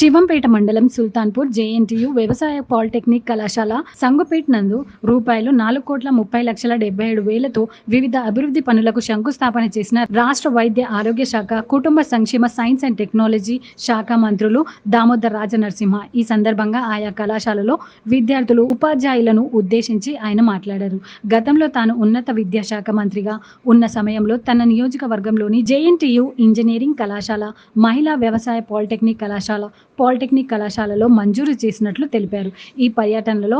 శివంపేట మండలం సుల్తాన్పూర్ జేఎన్టీయు వ్యవసాయ పాలిటెక్నిక్ కళాశాల సంగుపేట్ నందు రూపాయలు 4,30,77,000తో వివిధ అభివృద్ధి పనులకు శంకుస్థాపన చేసిన రాష్ట్ర వైద్య ఆరోగ్య శాఖ, కుటుంబ సంక్షేమ, సైన్స్ అండ్ టెక్నాలజీ శాఖ మంత్రులు దామోదర్ రాజనరసింహ. ఈ సందర్భంగా ఆయా కళాశాలలో విద్యార్థులు, ఉపాధ్యాయులను ఉద్దేశించి ఆయన మాట్లాడారు. గతంలో తాను ఉన్నత విద్యాశాఖ మంత్రిగా ఉన్న సమయంలో తన నియోజకవర్గంలోని జేఎన్టీయు ఇంజనీరింగ్ కళాశాల, మహిళా వ్యవసాయ పాలిటెక్నిక్ కళాశాలలో మంజూరు చేసినట్లు తెలిపారు. ఈ పర్యటనలో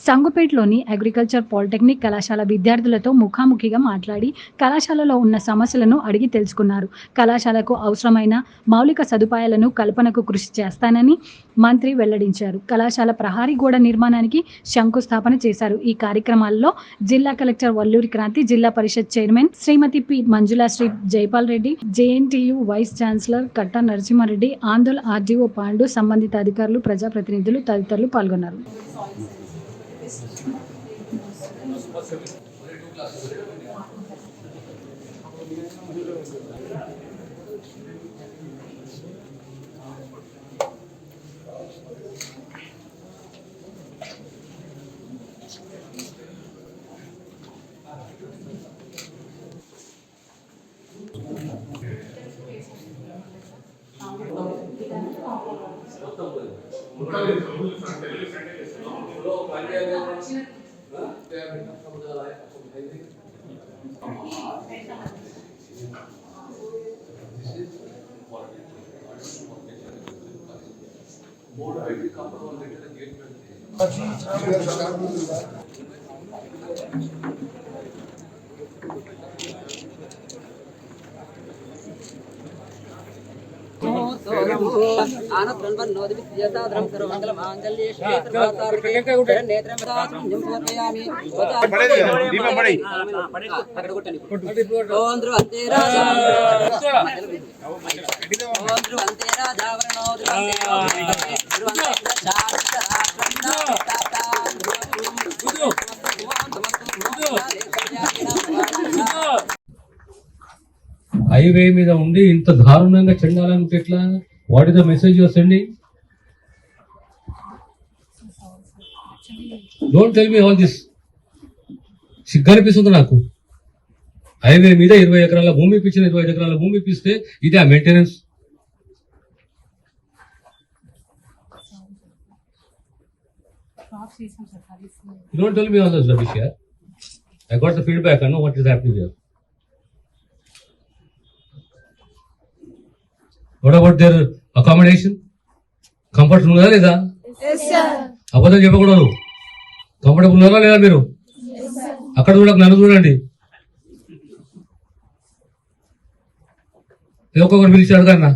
సంగుపేట్లోని అగ్రికల్చర్ పాలిటెక్నిక్ కళాశాల విద్యార్థులతో ముఖాముఖిగా మాట్లాడి కళాశాలలో ఉన్న సమస్యలను అడిగి తెలుసుకున్నారు. కళాశాలకు అవసరమైన మౌలిక సదుపాయాలను కల్పనకు కృషి చేస్తానని మంత్రి వెల్లడించారు. కళాశాల ప్రహారీ గోడ నిర్మాణానికి శంకుస్థాపన చేశారు. ఈ కార్యక్రమాల్లో జిల్లా collector Valluri Kranthi, Zilla Parishad chairman Shrimati P Manjula, Shri Jaipal Reddy, JNTU vice chancellor Katta Narasimha Reddy, ఆందోళన ఆర్డీఓ పాండు, సంబంధిత అధికారులు, ప్రజాప్రతినిధులు తదితరులు పాల్గొన్నారు. హైవే మీద ఉండి ఇంత దారుణంగా చెండాలంటే ఎట్లా? What is the message your sending? Don't tell me all this. సిగ్గు అనిపిస్తుంది నాకు. హైవే మీద 20 ఎకరాల భూమి ఇప్పించిన 25 ఎకరాల భూమి ఇప్పిస్తే ఇదే ఆ maintenance? Don't tell me all this rubbish here. I got the feedback. I know what is happening here. What about their accommodation? Comfort ఉన్నదా లేదా? అబద్ధం చెప్పకూడదు. కంఫర్టబుల్ ఉన్నారా లేదా మీరు? అక్కడ చూడక నన్ను చూడండి. ఒక్కొక్కరు పిలిచి అడగన్నా.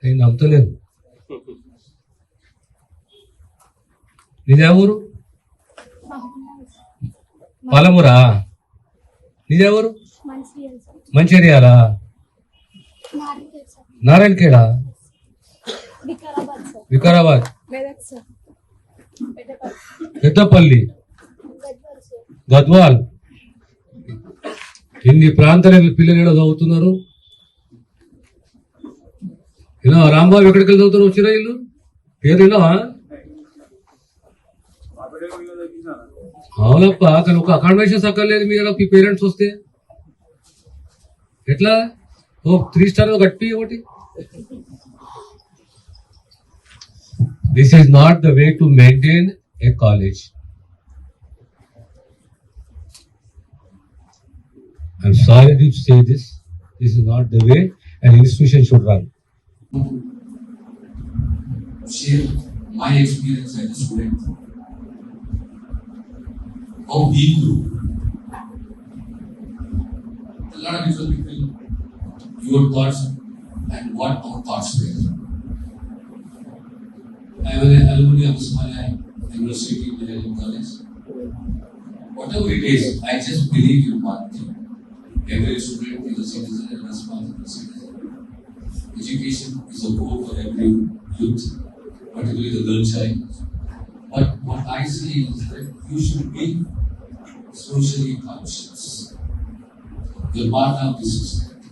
నేను నమ్మతలేదు. నిజా ఊరు? పాలమూరా? నిజా ఊరు? మంచిర్యాల? నారాయణఖేడా? వికారాబాద్? పెద్దపల్లి? గద్వాల్? ఇన్ని ప్రాంతాల పిల్లలు ఏదో చదువుతున్నారు. ఇలా రాంబాబు ఎక్కడికి వెళ్ళి చదువుతారు? వచ్చిరా ఇల్లు పేరు విన్నావా? అవునప్ప, కానీ ఒక అకామిడేషన్ అక్కర్లేదు మీరు మీ పేరెంట్స్ వస్తే ఎట్లా? ఓ 3 స్టార్ కట్టి ఒకటి. This is not the way to maintain a college. I'm sorry to say this. This is not the way an institution should run. Share my experience as a student. How we grew. A lot of difference between your thoughts and what our thoughts were. I was an alumni of Usmania University Engineering College. Whatever it is, I just believe in one thing. Every student is a citizen and responsible citizen. Education is a goal for every youth, particularly the girl child. But what I say is that you should be socially conscious. You're part of the society.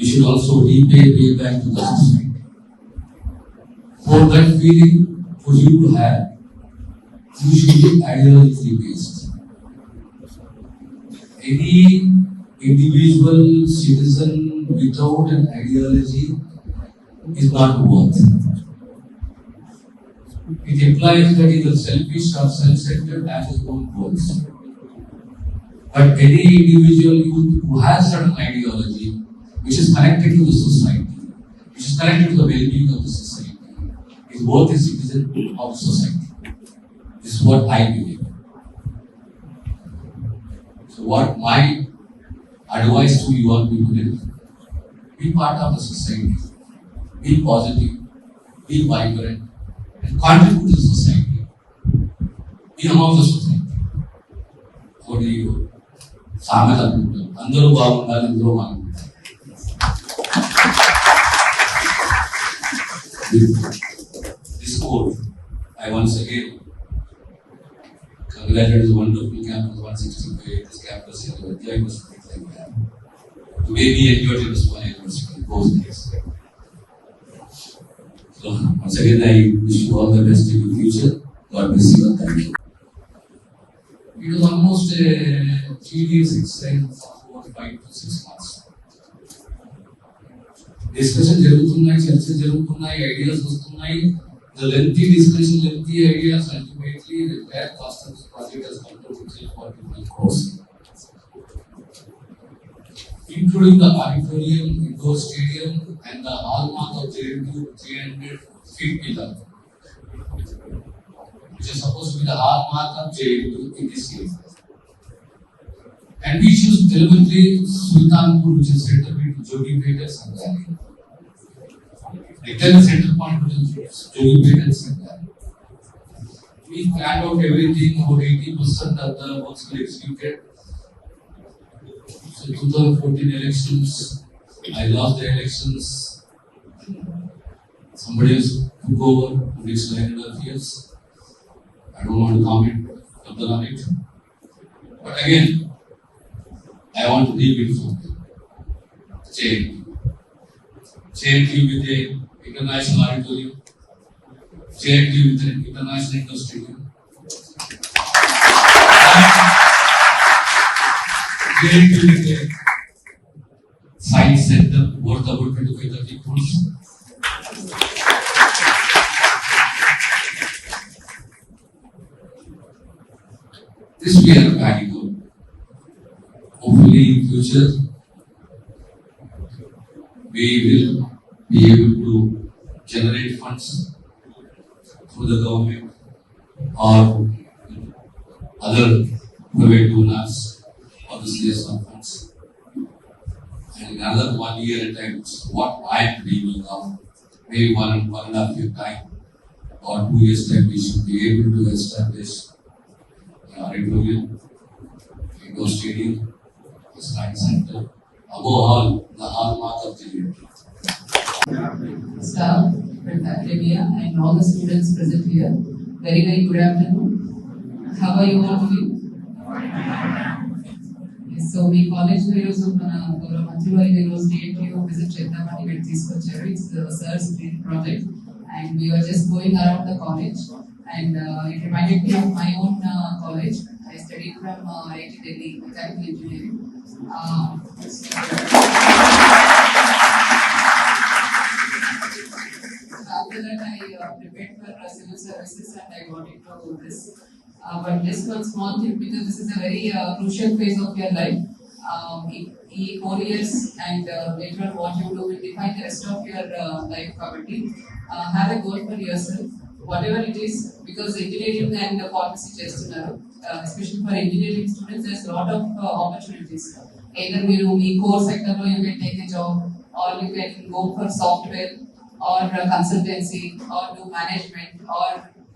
you should also pay back to the society. For that feeling, for you to have, you should be ideologically based. Any individual citizen without an ideology is not worth. It implies that he is selfish or self-centered as his own goals. But any individual who has certain ideology, which is connected to the society, which is connected to the well-being of the society, is both a citizen of the society. This is what I believe. So what my advice to you all people is, be part of the society, be positive, be vibrant, and contribute to the society. Be among the society. What do you do? సామెత అనుకుంటారు, అందరూ బాగుండాలి, అందరూ బాగుంటారు. This quote, I once again congratulate this wonderful campus 165, this campus in the Vidya University like that. The way we enjoyed in Osmania University, those days. So once again, I wish you all the best in the future. God bless you and thank you. It was almost a tedious exercise for 5 to 6 months. Discussion జరుగుతున్నాయి, చర్చ జరుగుతున్నాయి, ideas వస్తున్నాయి. The lengthy discussion, lengthy ideas ultimately the entire cost of this project has come to 45 crores. Including the auditorium, indoor stadium, and the hallmark of JNU 300 feet pillar, which is supposed to be the hallmark of JNU in this case. And we choose deliberately Sultanpur, which is center point to Jogipet and Sangani. Return center point to Jogipet and Sangani. We planned out everything, about 80% of the works were executed. So 2014 elections, I lost the elections. Somebody else took over for next 9.5 years. I don't want to comment further on it. But again, I want to leave it for JNT with an international auditorium, JNT with an international indoor stadium, JNT with a science center worth about 25-30 crores. This we are planning on. Hopefully in future we will be able to generate funds through the government or other private donors or the CSR funds. And in another 1 year time, what I am dreaming of, maybe 1.5 year time or 2 years time, we should be able to establish an auditorium, indoor stadium, science center, above all, the hallmark of the university. Staff, academia, and all the students present here. Very, very good afternoon. How are you all doing? Yes, so we college videos of Manthuri videos DNTU visit Chettamani with this culture. It's the SIR's project, and we were just going around the college, and it reminded me of my own college. I studied from IIT Delhi, mechanical engineering. After that, I prepared for civil services and I got into this. But just one small thing, because this is a very crucial phase of your life. 4 years and later on what you do will define the rest of your life. Have a goal for yourself, whatever it is, because engineering and pharmacy చేస్తున్నారు. Especially for engineering students, there's a lot of opportunities. Either in core sector you can take a job, or you can go for software, or consultancy, or do management, or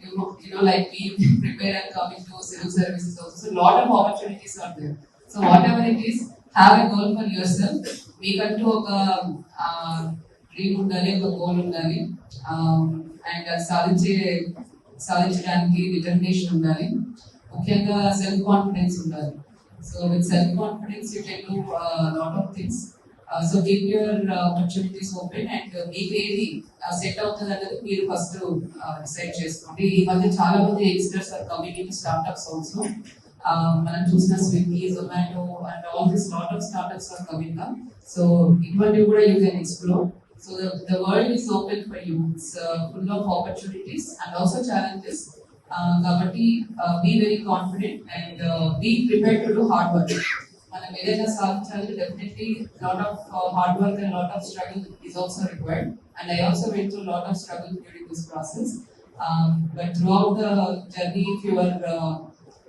you know like we prepare and come into civil services also. So a lot of opportunities are there. So whatever it is, have a goal for yourself. మీకంటూ ఒక dream ఉండాలి, ఒక goal ఉండాలి, and సాధించడానికి determination ఉండాలి, ముఖ్యంగా self confidence ఉండాలి. So with self confidence you can do lot of things. So keep your opportunities open and మీకు ఏది సెట్ అవుతుంది అనేది మీరు ఫస్ట్ డిసైడ్ చేసుకోండి. ఈ మధ్య చాలా మంది youngsters are coming in startups also. మనం చూసిన Swiggy, Zomato and all this lot of startups are coming up. So ఇటువంటివి కూడా you can explore. So the world is open for you. It's full of opportunities and also challenges. Kabatti be very confident and be prepared to do hard work. మనం ఏదైనా సాధించాలి, definitely lot of hard work and lot of struggle is also required. And I also went through lot of struggle during this process. But throughout the journey, if you are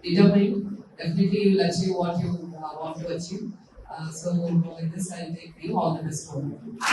determined, definitely you will achieve what you want to achieve. So with this, I'll take you all the best for you.